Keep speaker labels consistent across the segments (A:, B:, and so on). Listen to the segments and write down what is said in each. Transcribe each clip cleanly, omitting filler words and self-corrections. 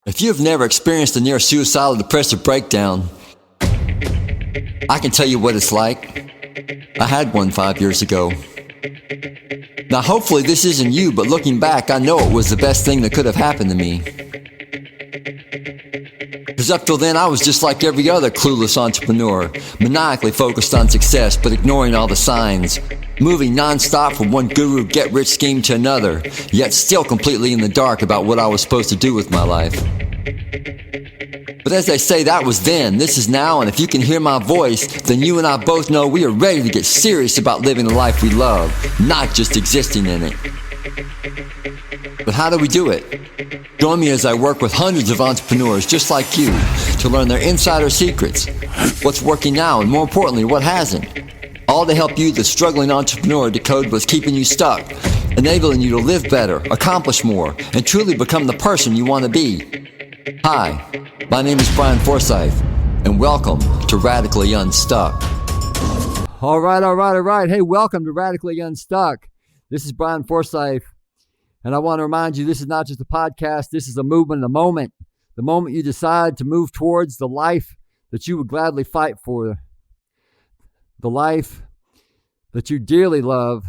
A: If you have never experienced a near suicidal depressive breakdown, I can tell you what it's like. I had one 5 years ago. Now hopefully this isn't you, but looking back, I know it was the best thing that could have happened to me. Because up till then, I was just like every other clueless entrepreneur, maniacally focused on success, but ignoring all the signs, moving non-stop from one guru get-rich scheme to another, yet still completely in the dark about what I was supposed to do with my life. But as they say, that was then, this is now, and if you can hear my voice, then you and I both know we are ready to get serious about living the life we love, not just existing in it. But how do we do it? Join me as I work with hundreds of entrepreneurs just like you to learn their insider secrets, what's working now, and more importantly, what hasn't. All to help you, the struggling entrepreneur, decode what's keeping you stuck, enabling you to live better, accomplish more, and truly become the person you want to be. Hi, my name is Bryan Forsythe, and welcome to Radically Unstuck. All right. Hey, welcome to Radically Unstuck. This is Bryan Forsythe, and I want to remind you, this is not just a podcast, this is a movement, a moment. The moment you decide to move towards the life that you would gladly fight for, the life that you dearly love.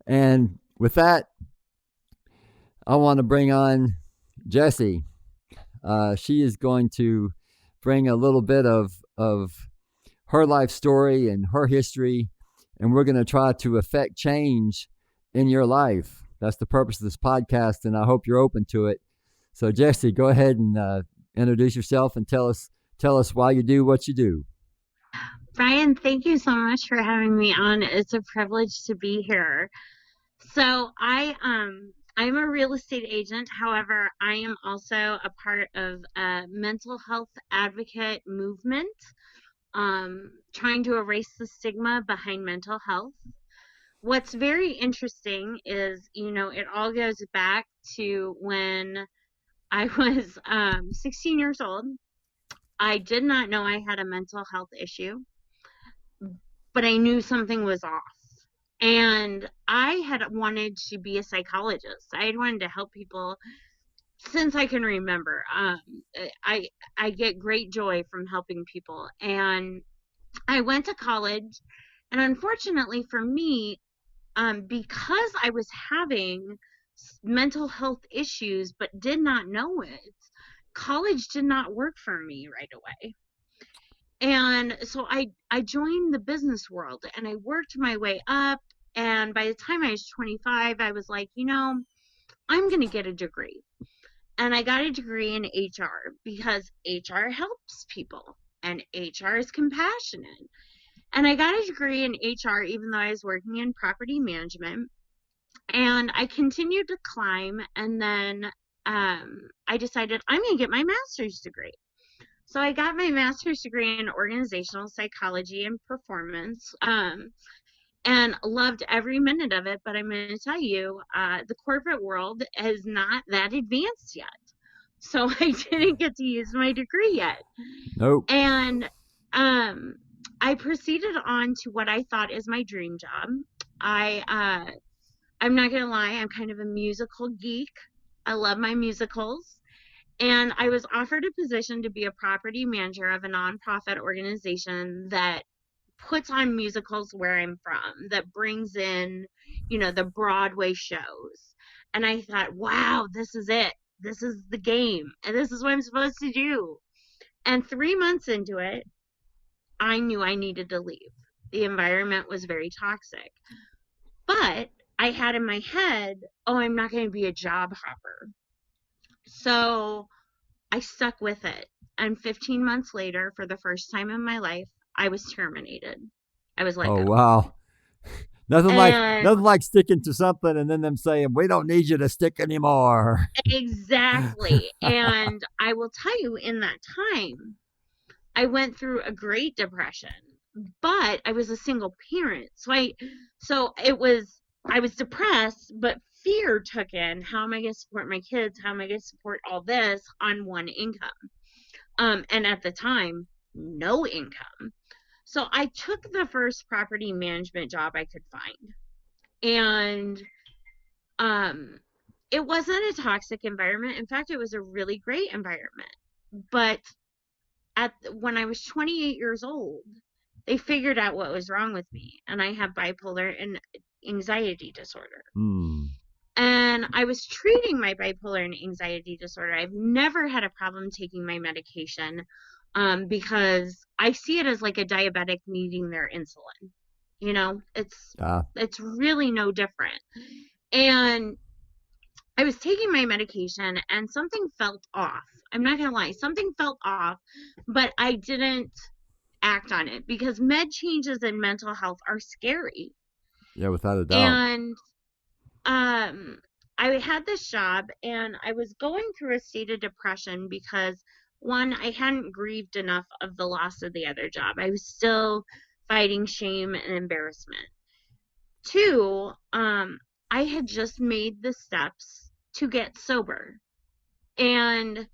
A: And with that, I want to bring on Jessie. She is going to bring a little bit of her life story and her history, and we're going to try to affect change in your life. That's the purpose of this podcast, and I hope you're open to it. So, Jessie, go ahead and introduce yourself and tell us why you do what you do.
B: Bryan, thank you so much for having me on. It's a privilege to be here. So I'm a real estate agent. However, I am also a part of a mental health advocate movement, trying to erase the stigma behind mental health. What's very interesting is, it all goes back to when I was 16 years old. I did not know I had a mental health issue, but I knew something was off. And I had wanted to be a psychologist. I had wanted to help people since I can remember. I get great joy from helping people. And I went to college, and unfortunately for me, because I was having mental health issues but did not know it, college did not work for me right away. And so I joined the business world, and I worked my way up. And by the time I was 25, I was like, I'm going to get a degree. And I got a degree in HR because HR helps people and HR is compassionate. And I got a degree in HR even though I was working in property management. And I continued to climb. And then I decided I'm going to get my master's degree. So I got my master's degree in organizational psychology and performance, and loved every minute of it. But I'm going to tell you, the corporate world is not that advanced yet. So I didn't get to use my degree yet.
A: Nope.
B: And I proceeded on to what I thought is my dream job. I'm not going to lie, I'm kind of a musical geek. I love my musicals. And I was offered a position to be a property manager of a nonprofit organization that puts on musicals where I'm from, that brings in, the Broadway shows. And I thought, wow, this is it. This is the game. And this is what I'm supposed to do. And 3 months into it, I knew I needed to leave. The environment was very toxic. But I had in my head, I'm not going to be a job hopper. So I stuck with it. And 15 months later, for the first time in my life, I was terminated. I was let go.
A: Oh, wow. Nothing like sticking to something and then them saying, we don't need you to stick anymore.
B: Exactly. And I will tell you, in that time, I went through a great depression, but I was a single parent. I was depressed, but fear took in, how am I going to support my kids? How am I going to support all this on one income? And at the time, no income. So I took the first property management job I could find. And it wasn't a toxic environment. In fact, it was a really great environment. But when I was 28 years old, they figured out what was wrong with me, and I have bipolar and anxiety disorder. And I was treating my bipolar and anxiety disorder. I've never had a problem taking my medication, because I see it as like a diabetic needing their insulin. You know, it's really no different. And I was taking my medication and something felt off. I'm not gonna lie, something felt off, but I didn't act on it because med changes in mental health are scary.
A: Yeah, without a doubt.
B: And I had this job and I was going through a state of depression because, one, I hadn't grieved enough of the loss of the other job. I was still fighting shame and embarrassment. Two, I had just made the steps to get sober. And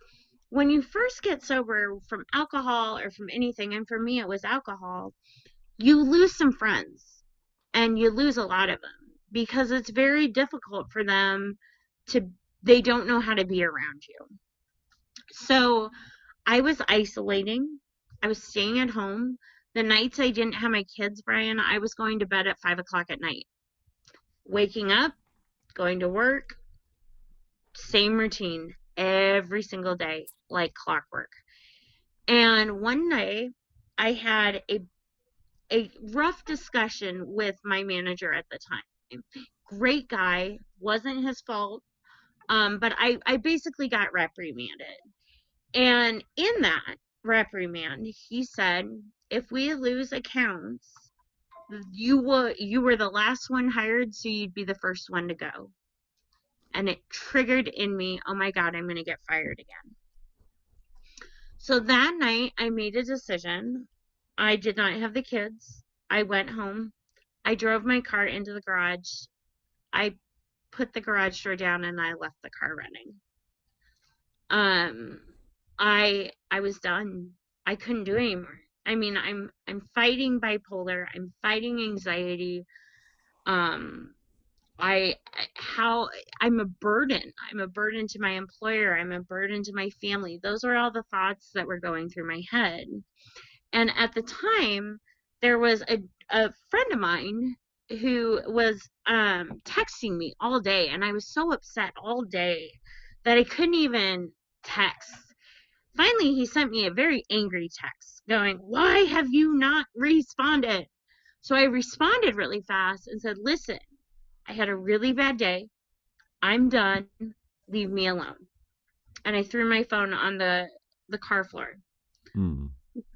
B: when you first get sober from alcohol or from anything, and for me it was alcohol, you lose some friends, and you lose a lot of them because it's very difficult for them they don't know how to be around you. So I was isolating. I was staying at home. The nights I didn't have my kids, Bryan, I was going to bed at 5 o'clock at night, waking up, going to work, same routine every single day, like clockwork. And one day I had a rough discussion with my manager at the time. Great guy, wasn't his fault, but I basically got reprimanded. And in that reprimand, he said, if we lose accounts, you were the last one hired, so you'd be the first one to go. And it triggered in me, oh my God, I'm going to get fired again. So that night I made a decision. I did not have the kids. I went home. I drove my car into the garage. I put the garage door down and I left the car running. I was done. I couldn't do anymore. I mean, I'm fighting bipolar. I'm fighting anxiety. I'm a burden. I'm a burden to my employer. I'm a burden to my family. Those were all the thoughts that were going through my head. And at the time, there was a friend of mine who was texting me all day, and I was so upset all day that I couldn't even text. Finally, he sent me a very angry text going, why have you not responded? So I responded really fast and said, listen, I had a really bad day. I'm done. Leave me alone. And I threw my phone on the car floor.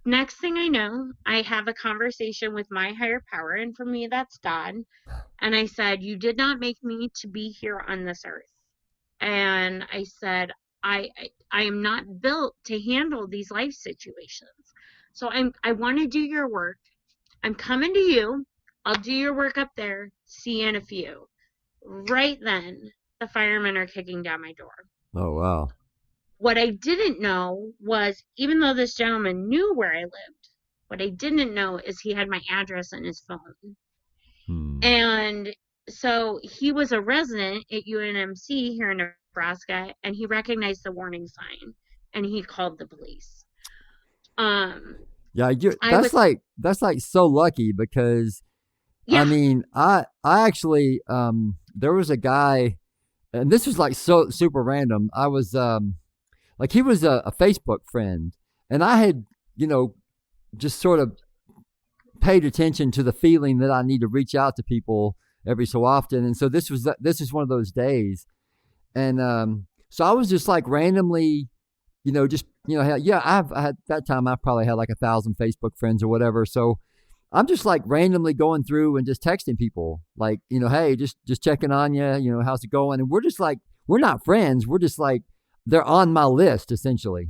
B: Next thing I know, I have a conversation with my higher power, and for me, that's God. And I said, you did not make me to be here on this earth. And I said, I am not built to handle these life situations. So I want to do your work. I'm coming to you. I'll do your work up there. See you in a few. Right then, the firemen are kicking down my door.
A: Oh, wow.
B: What I didn't know was, even though this gentleman knew where I lived, what I didn't know is he had my address in his phone. And so he was a resident at UNMC here in Nebraska, and he recognized the warning sign, and he called the police.
A: Yeah, that's like so lucky because, yeah. I mean, I actually, there was a guy, and this was like so super random. I was, like, he was a Facebook friend, and I had, just sort of paid attention to the feeling that I need to reach out to people every so often. And so this is one of those days. And, so I was just like randomly, I had that time I probably had like 1,000 Facebook friends or whatever. So I'm just like randomly going through and just texting people like, hey, just checking on you, how's it going? And we're just like, we're not friends. We're just like, they're on my list essentially.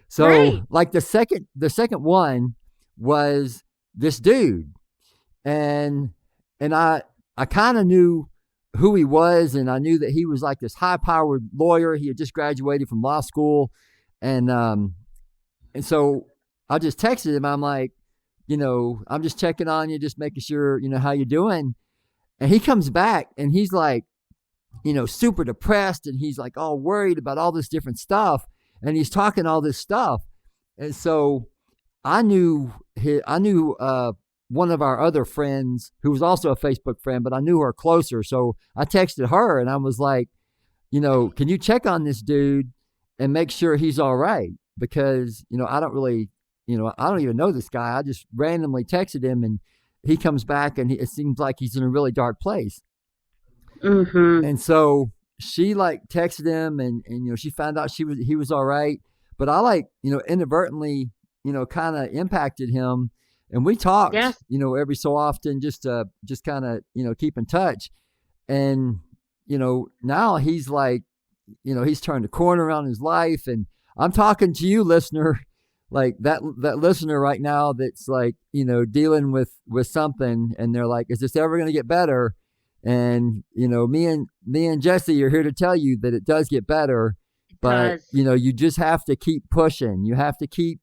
A: So right. Like the second one was this dude, and I kind of knew who he was, and I knew that he was like this high-powered lawyer. He had just graduated from law school, and so I just texted him. I'm like, I'm just checking on you, just making sure how you're doing. And he comes back, and he's like, super depressed, and he's like all worried about all this different stuff, and he's talking all this stuff. And so I knew one of our other friends who was also a Facebook friend, but I knew her closer. So I texted her and I was like, can you check on this dude and make sure he's all right? Because, I don't really, I don't even know this guy. I just randomly texted him, and he comes back, and it seems like he's in a really dark place.
B: Mm-hmm.
A: And so she like texted him, and she found out he was all right. But I inadvertently, kind of impacted him, and we talked,
B: Yes.
A: Every so often, just kind of, keep in touch. And, now he's like, he's turned a corner around his life. And I'm talking to you, listener, like that listener right now that's like, dealing with something, and they're like, is this ever going to get better? And, me and Jessie are here to tell you that it does get better, but you just have to keep pushing. You have to keep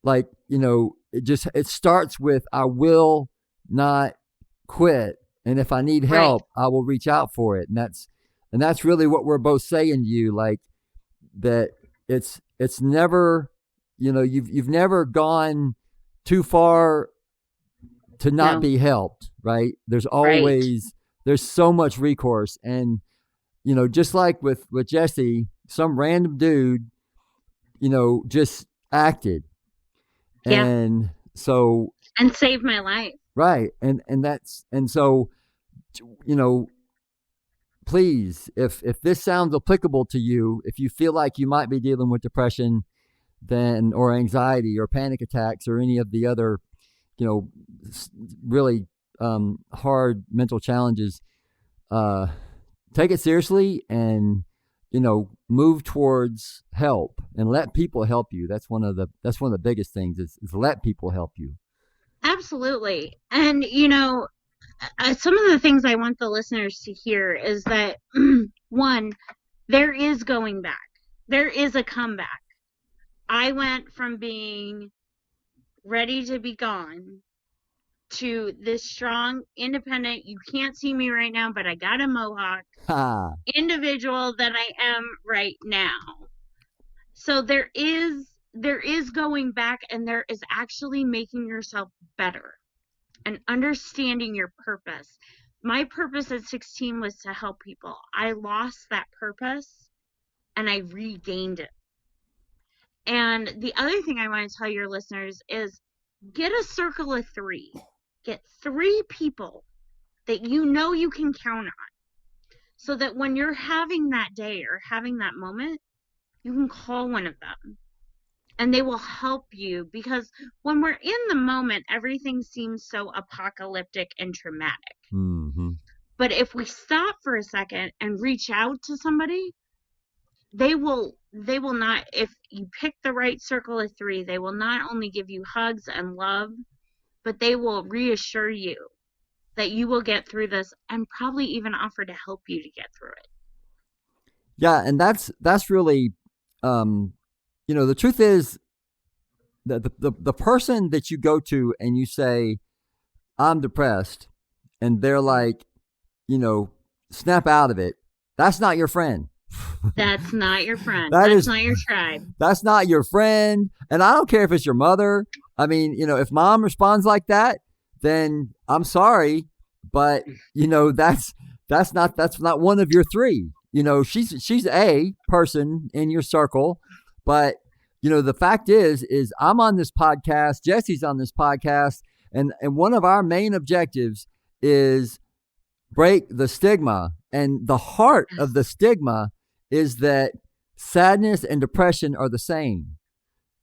A: it starts with, I will not quit. And if I need help, I will reach out for it. And that's really what we're both saying to you, like that it's never, you've never gone too far to not be helped, right? There's always, there's so much recourse. And, just like with Jessie, some random dude, just acted.
B: Yeah.
A: And so.
B: And saved my life.
A: Right. And so, please, if this sounds applicable to you, if you feel like you might be dealing with depression, or anxiety or panic attacks or any of the other, really hard mental challenges, take it seriously and, move towards help and let people help you. That's one of the biggest things is let people help you.
B: Absolutely. And, some of the things I want the listeners to hear is that, one, there is going back. There is a comeback. I went from being ready to be gone to this strong, independent, you can't see me right now, but I got a mohawk, individual that I am right now. So there is going back, and there is actually making yourself better and understanding your purpose. My purpose at 16 was to help people. I lost that purpose and I regained it. And the other thing I want to tell your listeners is get a circle of 3. Get 3 people that you can count on, so that when you're having that day or having that moment, you can call one of them and they will help you. Because when we're in the moment, everything seems so apocalyptic and traumatic.
A: Mm-hmm.
B: But if we stop for a second and reach out to somebody, they will not, if you pick the right circle of 3, they will not only give you hugs and love, but they will reassure you that you will get through this, and probably even offer to help you to get through it.
A: Yeah. And that's really, the truth is that the person that you go to and you say, I'm depressed, and they're like, snap out of it. That's not your friend.
B: That's not your friend.
A: That's
B: not your tribe.
A: That's not your friend. And I don't care if it's your mother. I mean, if mom responds like that, then I'm sorry, but that's not one of your 3. She's a person in your circle, but the fact is I'm on this podcast, Jessie's on this podcast, and one of our main objectives is break the stigma. And the heart of the stigma is that sadness and depression are the same.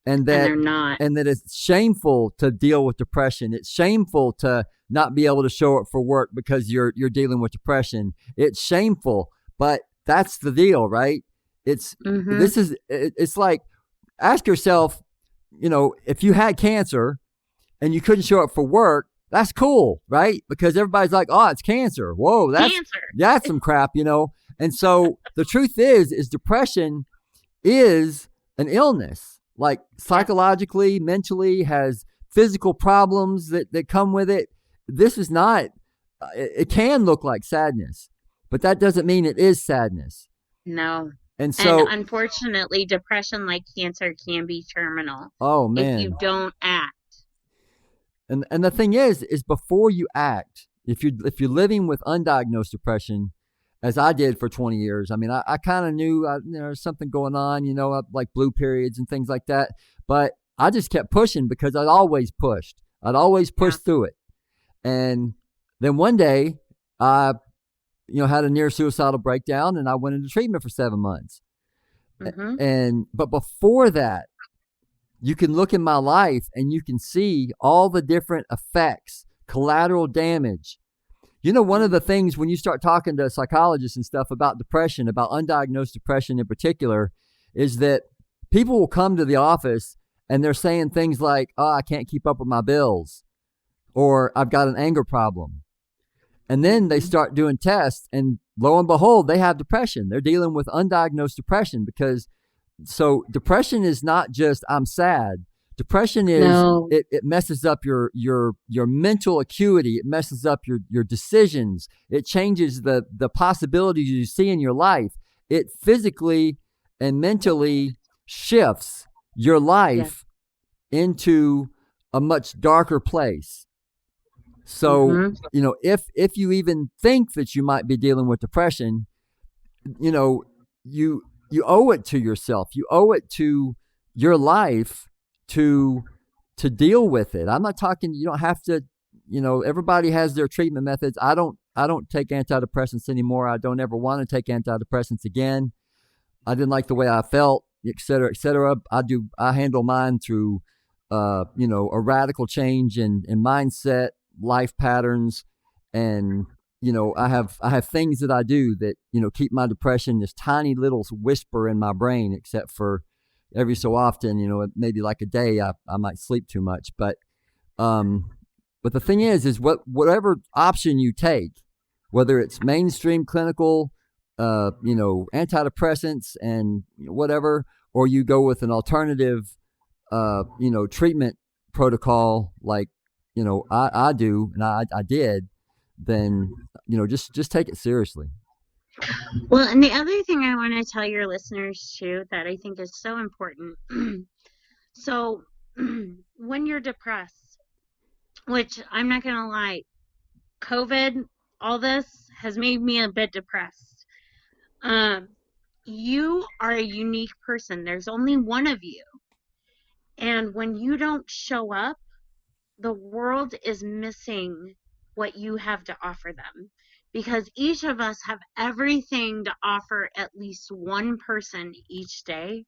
A: And that
B: they're not.
A: And that it's shameful to deal with depression. It's shameful to not be able to show up for work because you're dealing with depression. It's shameful, but that's the deal, right? It's like, ask yourself, if you had cancer and you couldn't show up for work, that's cool, right? Because everybody's like, oh, it's cancer. Whoa, that's some crap, And so the truth is depression is an illness, like psychologically, mentally, has physical problems that come with it. This is not, it can look like sadness, but that doesn't mean it is sadness.
B: No.
A: And
B: And
A: so,
B: unfortunately, depression, like cancer, can be terminal
A: oh
B: if
A: man.
B: you don't act.
A: And the thing is before you act, if you're living with undiagnosed depression, as I did for 20 years, I mean, I kind of knew there's something going on, like blue periods and things like that. But I just kept pushing because I'd always pushed. I'd always pushed through it. And then one day, I, had a near suicidal breakdown, and I went into treatment for 7 months. But before that, you can look in my life and you can see all the different effects, collateral damage. One of the things when you start talking to psychologists and stuff about depression, about undiagnosed depression in particular, is that people will come to the office and they're saying things like, oh, I can't keep up with my bills, or I've got an anger problem. And then they start doing tests, and lo and behold, they have depression. They're dealing with undiagnosed depression so depression is not just I'm sad. Depression is it messes up your mental acuity. It messes up your decisions. It changes the possibilities you see in your life. It physically and mentally shifts your life into a much darker place. So, if you even think that you might be dealing with depression, you owe it to yourself. You owe it to your life to deal with it. I'm not talking, you don't have to, everybody has their treatment methods. I don't take antidepressants anymore. I don't ever want to take antidepressants again. I didn't like the way I felt, et cetera, et cetera. I handle mine through, a radical change in mindset, life patterns. And, I have things that I do that, keep my depression, this tiny little whisper in my brain, except for every so often, maybe like a day, I might sleep too much. But the thing is whatever option you take, whether it's mainstream clinical, antidepressants and whatever, or you go with an alternative, treatment protocol like, I do, and I did, then, just take it seriously.
B: Well, and the other thing I want to tell your listeners too that I think is so important. So when you're depressed, which I'm not going to lie, COVID, all this has made me a bit depressed. You are a unique person. There's only one of you. And when you don't show up, the world is missing what you have to offer them, because each of us have everything to offer at least one person each day.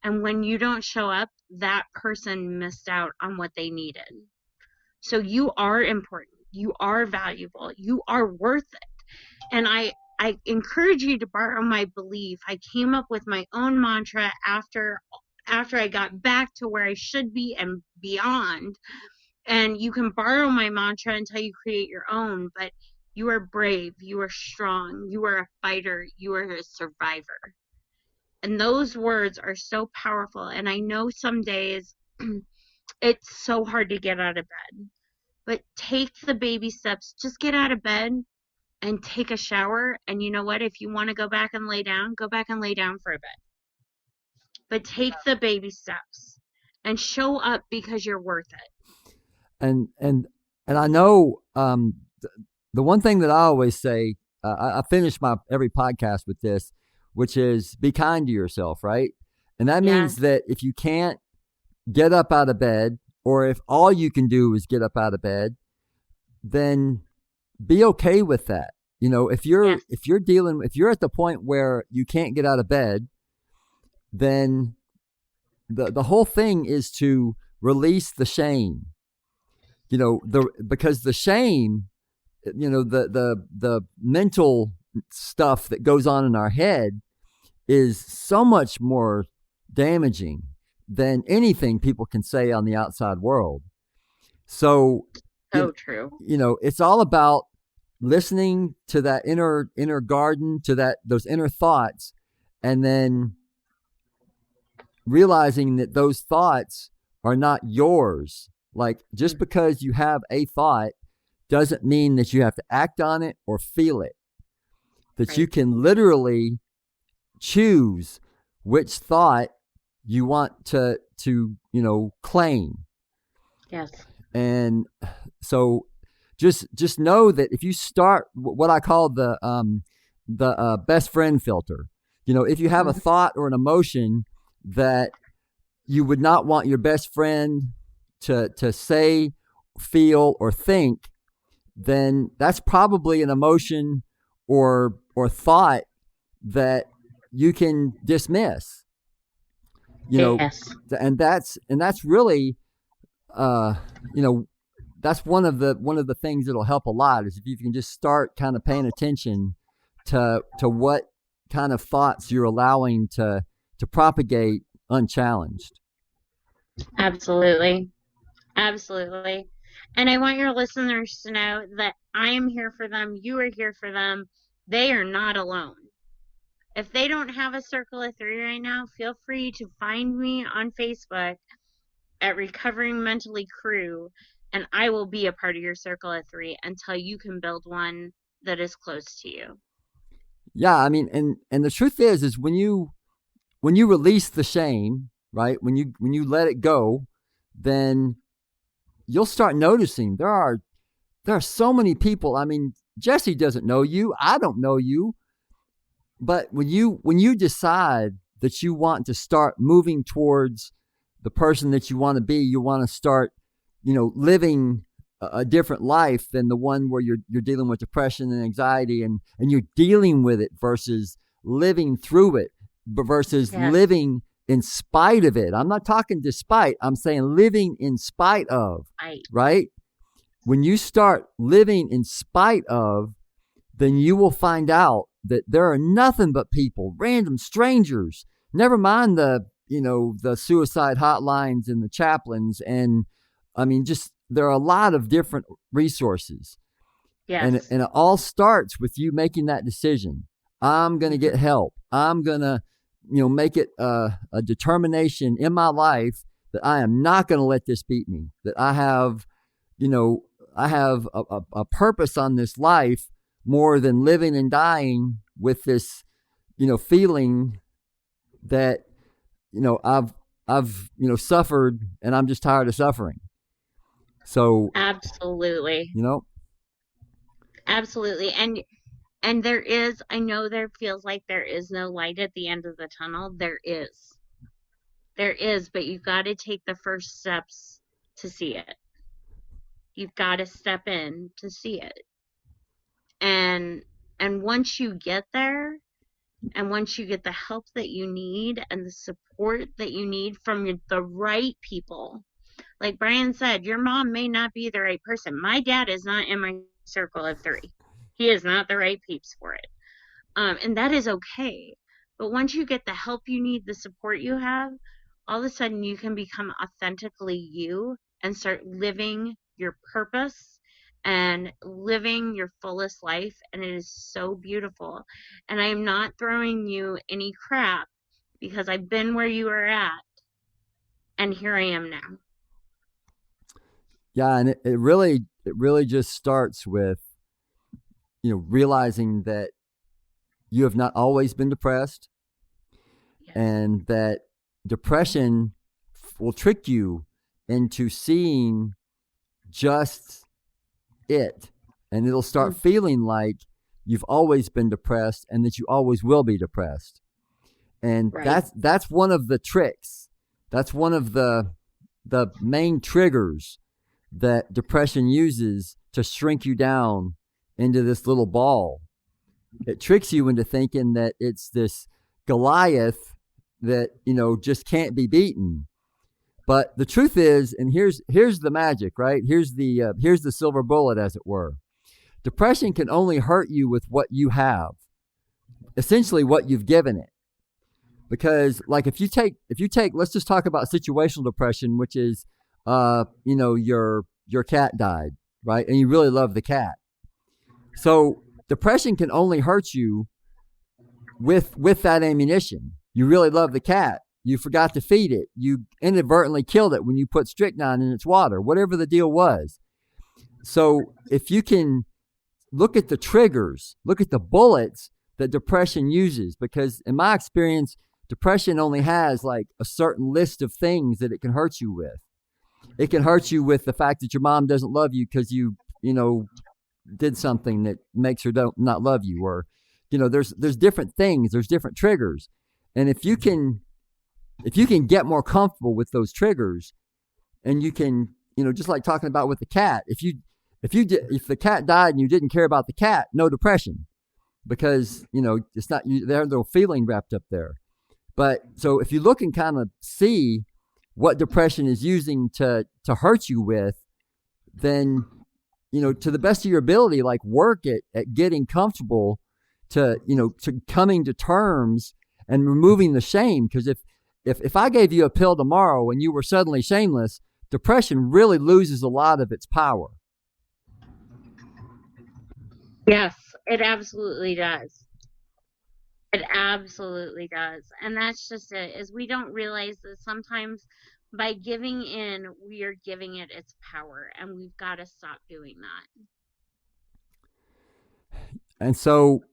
B: And when you don't show up, that person missed out on what they needed. So you are important. You are valuable. You are worth it. And I encourage you to borrow my belief. I came up with my own mantra after I got back to where I should be and beyond. And you can borrow my mantra until you create your own, but you are brave, you are strong, you are a fighter, you are a survivor. And those words are so powerful. And I know some days it's so hard to get out of bed, but take the baby steps. Just get out of bed and take a shower. And you know what? If you want to go back and lay down for a bit. But take the baby steps and show up because you're worth it.
A: And I know the one thing that I always say, I finish my every podcast with this, which is be kind to yourself, right? And that means that if you can't get up out of bed, or if all you can do is get up out of bed, then be okay with that. If you're at the point where you can't get out of bed, then the whole thing is to release the shame. Because the shame, the mental stuff that goes on in our head is so much more damaging than anything people can say on the outside world. So
B: true.
A: It's all about listening to that inner garden, to those inner thoughts, and then realizing that those thoughts are not yours. Like, just because you have a thought doesn't mean that you have to act on it or feel it. that you can literally choose which thought you want to claim.
B: Yes.
A: And so just know that if you start what I call the best friend filter, if you have a thought or an emotion that you would not want your best friend to say, feel, or think, then that's probably an emotion or thought that you can dismiss.
B: Yes.
A: And that's really that's one of the things that'll help a lot, is if you can just start kind of paying attention to what kind of thoughts you're allowing to propagate unchallenged.
B: Absolutely. Absolutely. And I want your listeners to know that I am here for them. You are here for them. They are not alone. If they don't have a circle of 3 right now, feel free to find me on Facebook at Recovering Mentally Crew, and I will be a part of your circle of 3 until you can build one that is close to you.
A: Yeah, I mean, and the truth is when you release the shame, right? When you let it go, then you'll start noticing there are so many people. I mean, Jessie doesn't know you. I don't know you. But when you decide that you want to start moving towards the person that you want to be, you want to start, living a different life than the one where you're dealing with depression and anxiety, and you're dealing with it versus living through it, versus living in spite of it. I'm not talking despite. I'm saying living in spite of, right? When you start living in spite of, then you will find out that there are nothing but people, random strangers, never mind the suicide hotlines and the chaplains. And I mean, just, there are a lot of different resources.
B: Yes.
A: And it all starts with you making that decision. I'm going to get help. I'm going to, make it a determination in my life that I am not going to let this beat me, that I have a purpose on this life more than living and dying with this, feeling that, I've suffered and I'm just tired of suffering. So
B: absolutely. Absolutely. And there is, I know there feels like there is no light at the end of the tunnel. There is, but you've got to take the first steps to see it. You've got to step in to see it. And once you get there, and once you get the help that you need and the support that you need from the right people, like Bryan said, your mom may not be the right person. My dad is not in my circle of 3. He is not the right peeps for it. And that is okay. But once you get the help you need, the support you have, all of a sudden you can become authentically you and start living your purpose and living your fullest life. And it is so beautiful. And I am not throwing you any crap, because I've been where you are at, and here I am now.
A: Yeah, and it really just starts with, realizing that you have not always been depressed, and that depression will trick you into seeing just it, and it'll start feeling like you've always been depressed and that you always will be depressed. And that's one of the tricks. That's one of the main triggers that depression uses to shrink you down into this little ball. It tricks you into thinking that it's this Goliath that, just can't be beaten. But the truth is, and here's the magic, right? Here's the silver bullet, as it were. Depression can only hurt you with what you have, essentially what you've given it. Because, like, if you take, let's just talk about situational depression, which is, your cat died, right? And you really love the cat. So depression can only hurt you with that ammunition. You really love the cat. You forgot to feed it. You inadvertently killed it when you put strychnine in its water, whatever the deal was. So if you can look at the triggers, look at the bullets that depression uses, because in my experience, depression only has like a certain list of things that it can hurt you with. It can hurt you with the fact that your mom doesn't love you because you did something that makes her not love you, or there's different things, there's different triggers, and if you can get more comfortable with those triggers, and you can just like talking about with the cat, if the cat died and you didn't care about the cat, no depression, because it's not you, there's no feeling wrapped up there. But so if you look and kind of see what depression is using to hurt you with, then to the best of your ability, like work at getting comfortable to coming to terms and removing the shame. Because if I gave you a pill tomorrow and you were suddenly shameless, depression really loses a lot of its power.
B: Yes, it absolutely does. It absolutely does. And that's just it, is we don't realize that sometimes by giving in, we are giving it its power, and we've got to stop doing that.
A: And so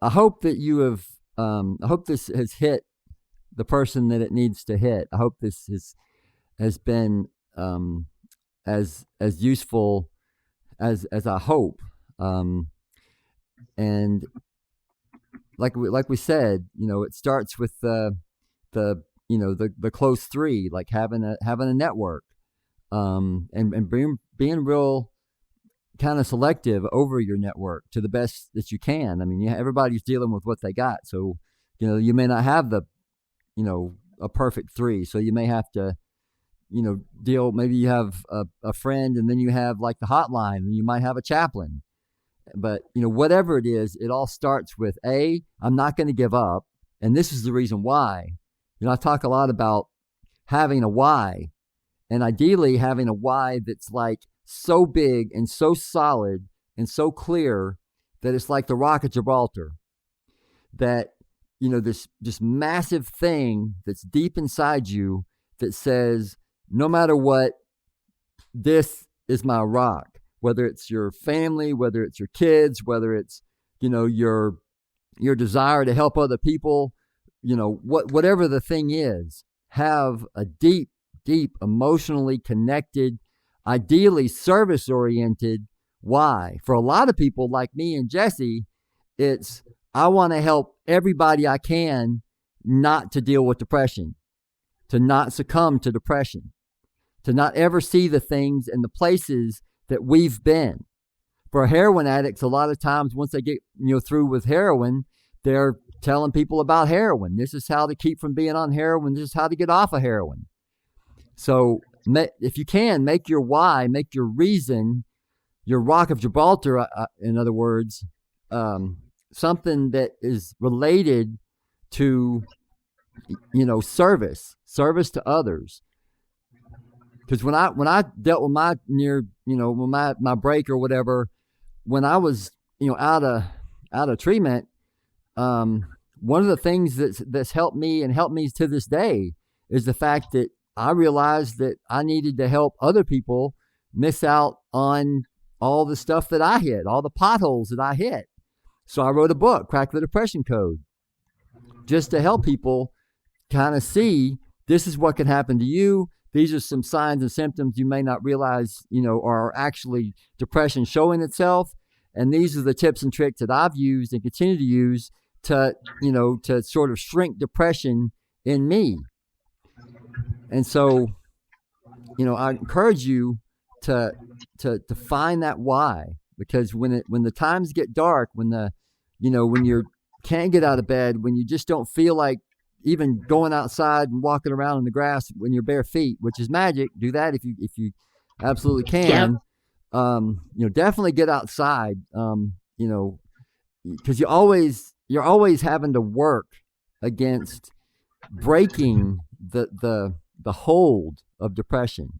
A: I hope that you have, I hope this has hit the person that it needs to hit. I hope this has been as useful as I hope. And like we said, it starts with the close three, like having a network, and being real kind of selective over your network to the best that you can. I mean, everybody's dealing with what they got, so you may not have the a perfect three, so you may have to deal. Maybe you have a friend, and then you have like the hotline, and you might have a chaplain. But whatever it is, it all starts with I'm not going to give up, and this is the reason why. I talk a lot about having a why, and ideally having a why that's like so big and so solid and so clear that it's like the Rock of Gibraltar. That this massive thing that's deep inside you that says, no matter what, this is my rock. Whether it's your family, whether it's your kids, whether it's your desire to help other people, whatever the thing is, have a deep emotionally connected, ideally service oriented why. For a lot of people like me and Jessie, it's I want to help everybody I can not to deal with depression, to not succumb to depression, to not ever see the things and the places that we've been. For heroin addicts, a lot of times once they get through with heroin, they're telling people about heroin. This is how to keep from being on heroin. This is how to get off of heroin. So if you can, make your why, make your reason, your Rock of Gibraltar, in other words, something that is related to service to others. Because when I dealt with my my break or whatever, when I was out of treatment, one of the things that's helped me and helped me to this day is the fact that I realized that I needed to help other people miss out on all the stuff that I hit, all the potholes that I hit. So I wrote a book, Crack the Depression Code, just to help people kind of see this is what can happen to you. These are some signs and symptoms you may not realize, are actually depression showing itself. And these are the tips and tricks that I've used and continue to use to sort of shrink depression in me. And so, I encourage you to find that why, because when the times get dark, when you can't get out of bed, when you just don't feel like even going outside and walking around in the grass when you're bare feet, which is magic. Do that if you absolutely can. Yep. Definitely get outside. Because you're always having to work against breaking the hold of depression.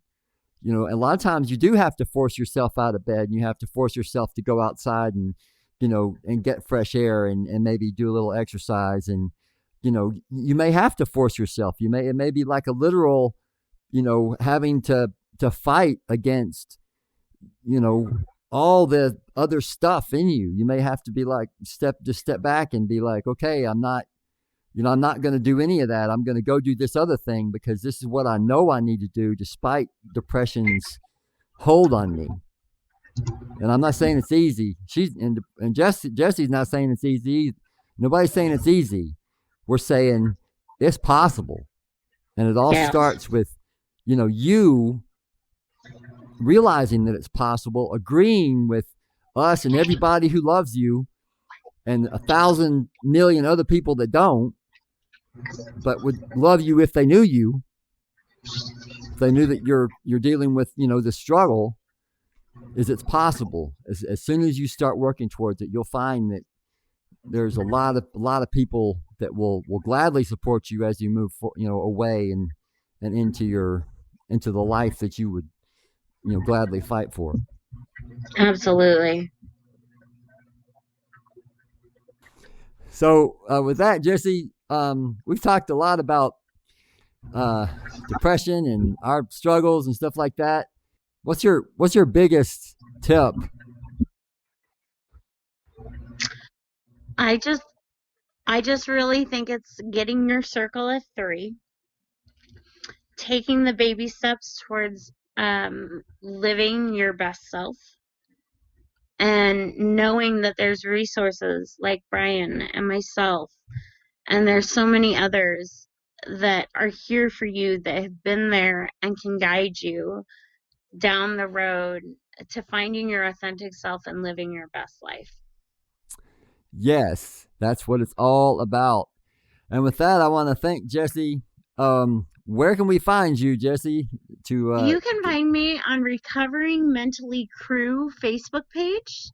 A: A lot of times you do have to force yourself out of bed, and you have to force yourself to go outside and get fresh air and maybe do a little exercise. And you may have to force yourself. It may be like a literal, having to fight against, all the other stuff in you. You may have to be like, step back and be like, okay, I'm not going to do any of that. I'm going to go do this other thing because this is what I know I need to do despite depression's hold on me. And I'm not saying it's easy. Jessie's not saying it's easy. Nobody's saying it's easy. We're saying it's possible. And it all starts with, you realizing that it's possible, agreeing with us and everybody who loves you and 1,000 million other people that don't, but would love you if they knew you, if they knew that you're dealing with, the struggle, is it's possible. As soon as you start working towards it, you'll find that there's a lot of people that will gladly support you as you move away and into the life that you would gladly fight for.
B: Absolutely.
A: So with that, Jessie, we've talked a lot about depression and our struggles and stuff like that. What's your biggest tip?
B: I just really think it's getting your circle of 3, taking the baby steps towards living your best self, and knowing that there's resources like Bryan and myself, and there's so many others that are here for you, that have been there and can guide you down the road to finding your authentic self and living your best life.
A: Yes, that's what it's all about. And with that, I want to thank Jessie. Where can we find you, Jessie?
B: You can find me on Recovering Mentally Crew Facebook page.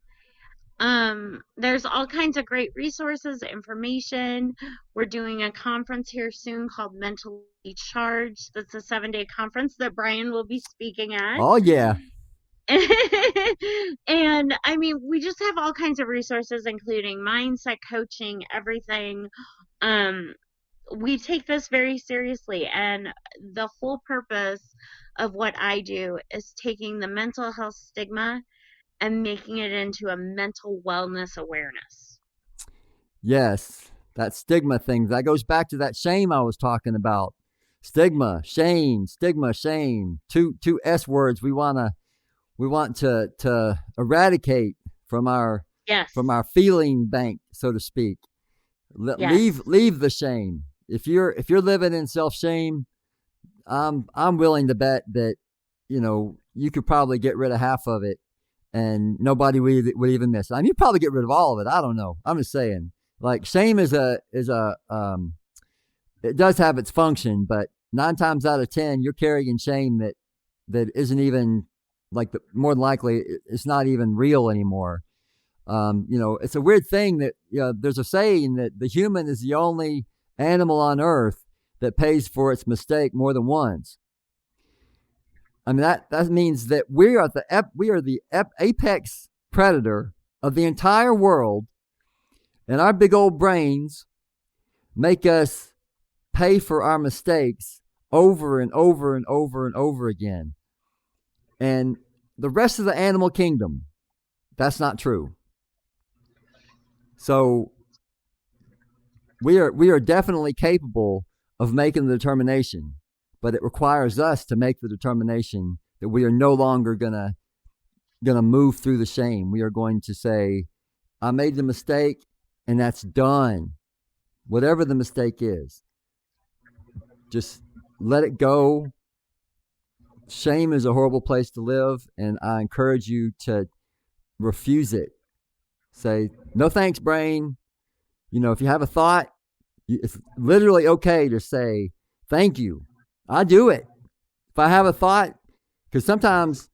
B: There's all kinds of great resources, information. We're doing a conference here soon called Mentally Charged. That's a 7-day conference that Bryan will be speaking at.
A: Oh, yeah.
B: And I mean, we just have all kinds of resources, including mindset coaching, everything. We take this very seriously, and the whole purpose of what I do is taking the mental health stigma and making it into a mental wellness awareness.
A: Yes, that stigma thing, that goes back to that shame I was talking about. Stigma, shame, two S words we want to eradicate from our feeling bank, so to speak. Leave the shame. If you're living in self-shame, I'm willing to bet that you could probably get rid of half of it and nobody would even miss it. I mean, you probably get rid of all of it. I don't know. I'm just saying, like, shame is it does have its function, but 9 times out of 10 you're carrying shame that isn't even, like, more than likely it's not even real anymore. It's a weird thing that there's a saying that the human is the only animal on earth that pays for its mistake more than once. I mean, that means that we are the apex predator of the entire world, and our big old brains make us pay for our mistakes over and over and over and over again. And the rest of the animal kingdom, that's not true. So we are definitely capable of making the determination, but it requires us to make the determination that we are no longer gonna move through the shame. We are going to say, I made the mistake, and that's done. Whatever the mistake is, just let it go. Shame is a horrible place to live, and I encourage you to refuse it. Say, no thanks, brain. If you have a thought, it's literally okay to say, thank you. I do it. If I have a thought, because sometimes,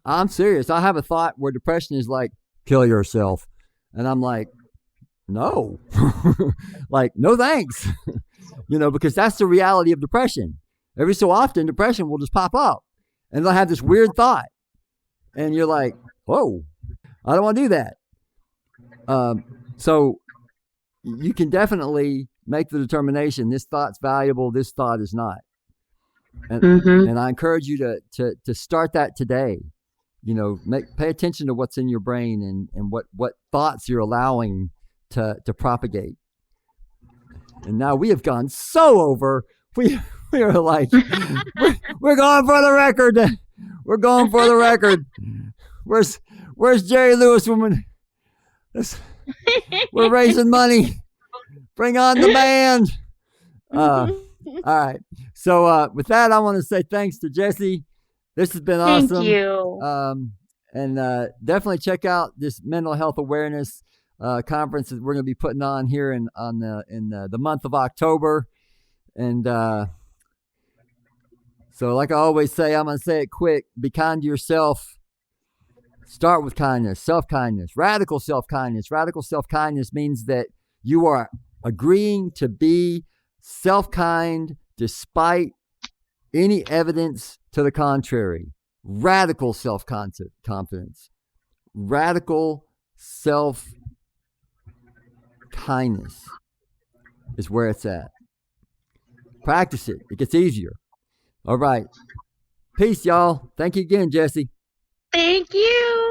A: I'm serious, I have a thought where depression is like, kill yourself. And I'm like, no. Like, no thanks. Because that's the reality of depression. Every so often, depression will just pop up. And they'll have this weird thought. And you're like, whoa, I don't want to do that. So you can definitely make the determination, this thought's valuable, this thought is not. And I encourage you to start that today. pay attention to what's in your brain and what thoughts you're allowing to propagate. And now we have gone so over. We are like, we're going for the record. We're going for the record. Where's Jerry Lewis, woman? We're raising money. Bring on the band. All right. So with that, I want to say thanks to Jessie. This has been awesome.
B: Thank you.
A: And definitely check out this mental health awareness conference that we're going to be putting on here in the month of October. And so like I always say, I'm going to say it quick. Be kind to yourself. Start with kindness, self-kindness, radical self-kindness. Radical self-kindness means that you are agreeing to be self-kind despite any evidence to the contrary. Radical self-confidence. Radical self-kindness is where it's at. Practice it. It gets easier. All right. Peace, y'all. Thank you again, Jessie.
B: Thank you.